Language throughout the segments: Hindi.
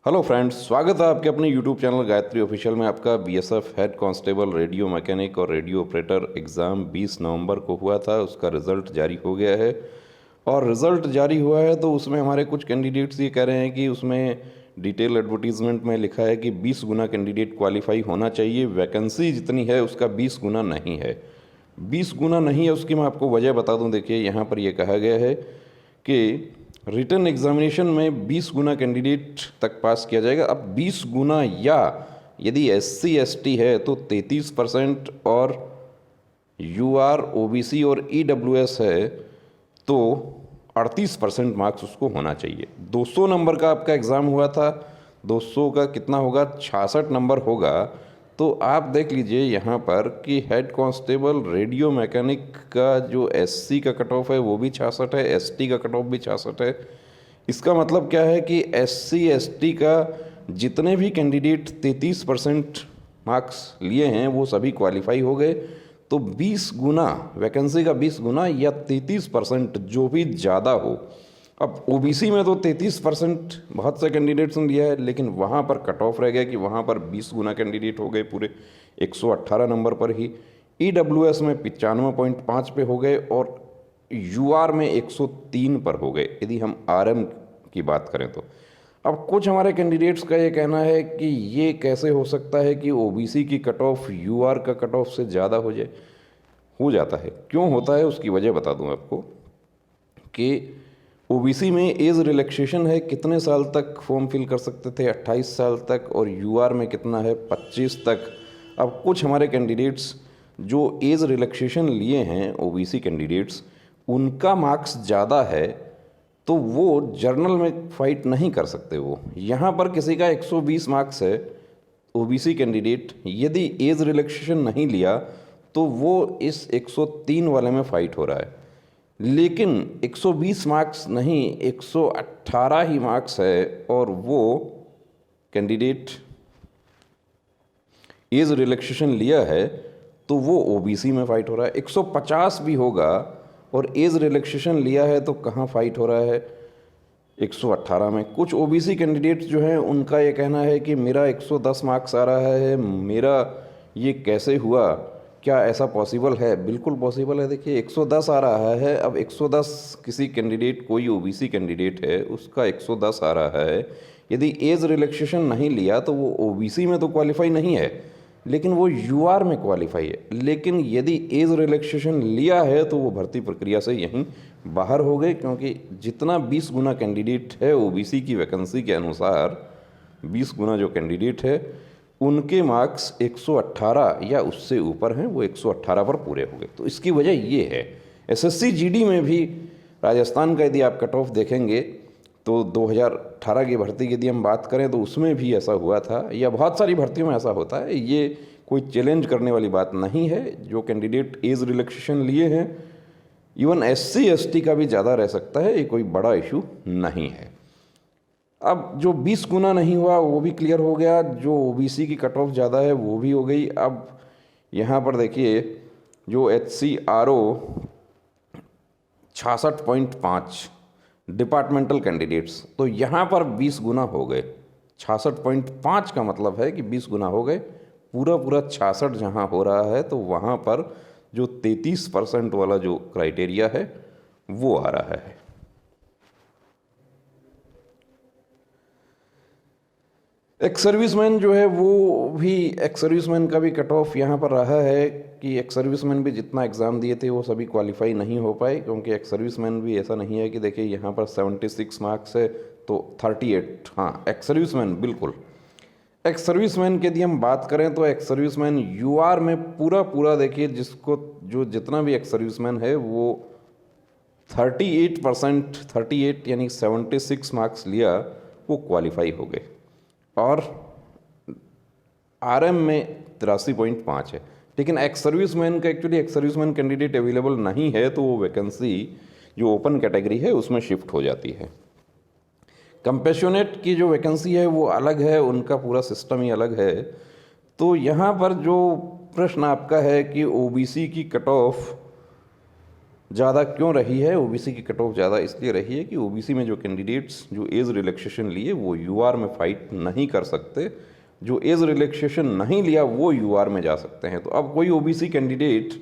हेलो फ्रेंड्स, स्वागत है आपके अपने यूट्यूब चैनल गायत्री ऑफिशियल में। आपका BSF head constable radio mechanic और रेडियो ऑपरेटर एग्ज़ाम 20 नवंबर को हुआ था। उसका रिज़ल्ट जारी हो गया है और रिज़ल्ट जारी हुआ है तो उसमें हमारे कुछ कैंडिडेट्स ये कह रहे हैं कि उसमें डिटेल एडवर्टीज़मेंट में लिखा है कि 20 गुना कैंडिडेट क्वालिफाई होना चाहिए, वैकेंसी जितनी है उसका 20 गुना नहीं है। 20 गुना नहीं है उसकी मैं आपको वजह बता दूं। देखिए, यहाँ पर यह कहा गया है कि रिटन एग्जामिनेशन में 20 गुना कैंडिडेट तक पास किया जाएगा। अब 20 गुना, या यदि SC ST है तो 33% और UR OBC और EWS है तो 38% मार्क्स उसको होना चाहिए। 200 नंबर का आपका एग्ज़ाम हुआ था, 200 का कितना होगा, 66 नंबर होगा। तो आप देख लीजिए यहाँ पर कि हेड कांस्टेबल रेडियो मैकेनिक का जो SC का कट ऑफ है वो भी 66 है, ST का कट ऑफ भी 66 है। इसका मतलब क्या है कि SC ST का जितने भी कैंडिडेट 33% मार्क्स लिए हैं वो सभी क्वालिफाई हो गए। तो 20 गुना, वैकेंसी का 20 गुना या 33% जो भी ज़्यादा हो। अब OBC में तो 33% बहुत से कैंडिडेट्स ने लिया है, लेकिन वहाँ पर कट ऑफ रह गया कि वहाँ पर 20 गुना कैंडिडेट हो गए पूरे 118 नंबर पर ही। EWS में 95.5 पे हो गए और UR में 103 पर हो गए यदि हम RM की बात करें तो। अब कुछ हमारे कैंडिडेट्स का ये कहना है कि ये कैसे हो सकता है कि OBC की कट ऑफ UR का कट ऑफ से ज़्यादा हो जाए। हो जाता है, क्यों होता है उसकी वजह बता दूं आपको कि OBC में एज रिलैक्सेशन है, कितने साल तक फॉर्म फिल कर सकते थे, 28 साल तक, और UR में कितना है, 25 तक। अब कुछ हमारे कैंडिडेट्स जो एज रिलैक्सेशन लिए हैं, OBC कैंडिडेट्स, उनका मार्क्स ज़्यादा है तो वो जर्नल में फाइट नहीं कर सकते। वो यहाँ पर किसी का 120 मार्क्स है OBC कैंडिडेट, यदि एज रिलैक्सेशन नहीं लिया तो वो इस 103 वाले में फाइट हो रहा है। लेकिन 120 मार्क्स नहीं, 118 ही मार्क्स है और वो कैंडिडेट एज रिलैक्सेशन लिया है तो वो OBC में फाइट हो रहा है। 150 भी होगा और एज रिलैक्सेशन लिया है तो कहाँ फाइट हो रहा है, 118 में। कुछ OBC कैंडिडेट्स जो हैं उनका ये कहना है कि मेरा 110 मार्क्स आ रहा है, मेरा ये कैसे हुआ, क्या ऐसा पॉसिबल है? बिल्कुल पॉसिबल है। देखिए, 110 आ रहा है। अब 110 किसी कैंडिडेट, कोई OBC कैंडिडेट है उसका 110 आ रहा है, यदि एज रिलैक्सेशन नहीं लिया तो वो OBC में तो क्वालिफाई नहीं है, लेकिन वो UR में क्वालिफाई है। लेकिन यदि एज रिलैक्सेशन लिया है तो वो भर्ती प्रक्रिया से यहीं बाहर हो गए, क्योंकि जितना 20 गुना कैंडिडेट है OBC की वैकेंसी के अनुसार, 20 गुना जो कैंडिडेट है उनके मार्क्स 118 या उससे ऊपर हैं, वो 118 पर पूरे हो गए। तो इसकी वजह ये है। SSC GD में भी राजस्थान का यदि आप कट ऑफ देखेंगे तो 2018 की भर्ती की यदि हम बात करें तो उसमें भी ऐसा हुआ था, या बहुत सारी भर्तियों में ऐसा होता है। ये कोई चैलेंज करने वाली बात नहीं है। जो कैंडिडेट एज रिलैक्सेशन लिए हैं, इवन SC ST का भी ज़्यादा रह सकता है, ये कोई बड़ा इशू नहीं है। अब जो 20 गुना नहीं हुआ वो भी क्लियर हो गया, जो OBC की कट ऑफ ज़्यादा है वो भी हो गई। अब यहाँ पर देखिए, जो HCRO 66.5 डिपार्टमेंटल कैंडिडेट्स, तो यहाँ पर 20 गुना हो गए। 66.5 का मतलब है कि 20 गुना हो गए। पूरा पूरा 66 जहाँ हो रहा है तो वहाँ पर जो 33% वाला जो क्राइटेरिया है वो आ रहा है। एक्स सर्विसमैन जो है वो भी, एक्स सर्विसमैन का भी कट ऑफ यहाँ पर रहा है कि एक्स सर्विसमैन भी जितना एग्ज़ाम दिए थे वो सभी क्वालिफाई नहीं हो पाए, क्योंकि एक्स सर्विसमैन भी ऐसा नहीं है कि देखिए यहाँ पर 76 मार्क्स है तो 38। हाँ, एक्स सर्विसमैन बिल्कुल। एक्स सर्विसमैन की यदि हम बात करें तो एक्स सर्विसमैन UR में पूरा पूरा देखिए, जिसको जो जितना भी एक्स सर्विसमैन है वो 38%, 38 यानी 76 मार्क्स लिया, वो क्वालिफाई हो गए। और RM में 83.5 है। लेकिन एक्स सर्विसमैन का, actually ex serviceman candidate available नहीं है तो वो वैकेंसी जो ओपन कैटेगरी है उसमें शिफ्ट हो जाती है। कंपैशनेट की जो वैकेंसी है वो अलग है, उनका पूरा सिस्टम ही अलग है। तो यहाँ पर जो प्रश्न आपका है कि OBC की कट ऑफ ज़्यादा क्यों रही है, ओबीसी की कट ऑफ ज़्यादा इसलिए रही है कि ओबीसी में जो कैंडिडेट्स जो एज रिलैक्सेशन लिए वो यूआर में फाइट नहीं कर सकते, जो एज रिलैक्सेशन नहीं लिया वो यूआर में जा सकते हैं। तो अब कोई ओबीसी कैंडिडेट,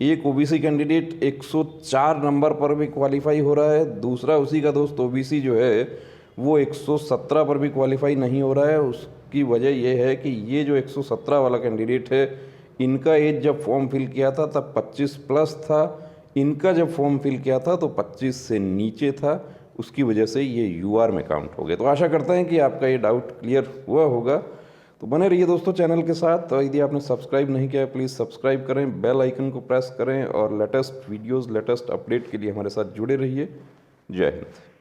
एक ओबीसी कैंडिडेट 104 नंबर पर भी क्वालिफाई हो रहा है, दूसरा उसी का दोस्त ओबीसी जो है वो 117 पर भी क्वालिफाई नहीं हो रहा है। उसकी वजह यह है कि ये जो 117 वाला कैंडिडेट है, इनका एज जब फॉर्म फिल किया था तब 25 प्लस था, इनका जब फॉर्म फिल किया था तो 25 से नीचे था, उसकी वजह से ये यूआर में काउंट हो गए। तो आशा करते हैं कि आपका ये डाउट क्लियर हुआ होगा। तो बने रहिए दोस्तों चैनल के साथ। तो यदि आपने सब्सक्राइब नहीं किया है प्लीज़ सब्सक्राइब करें, बेल आइकन को प्रेस करें और लेटेस्ट वीडियोस, लेटेस्ट अपडेट के लिए हमारे साथ जुड़े रहिए। जय हिंद।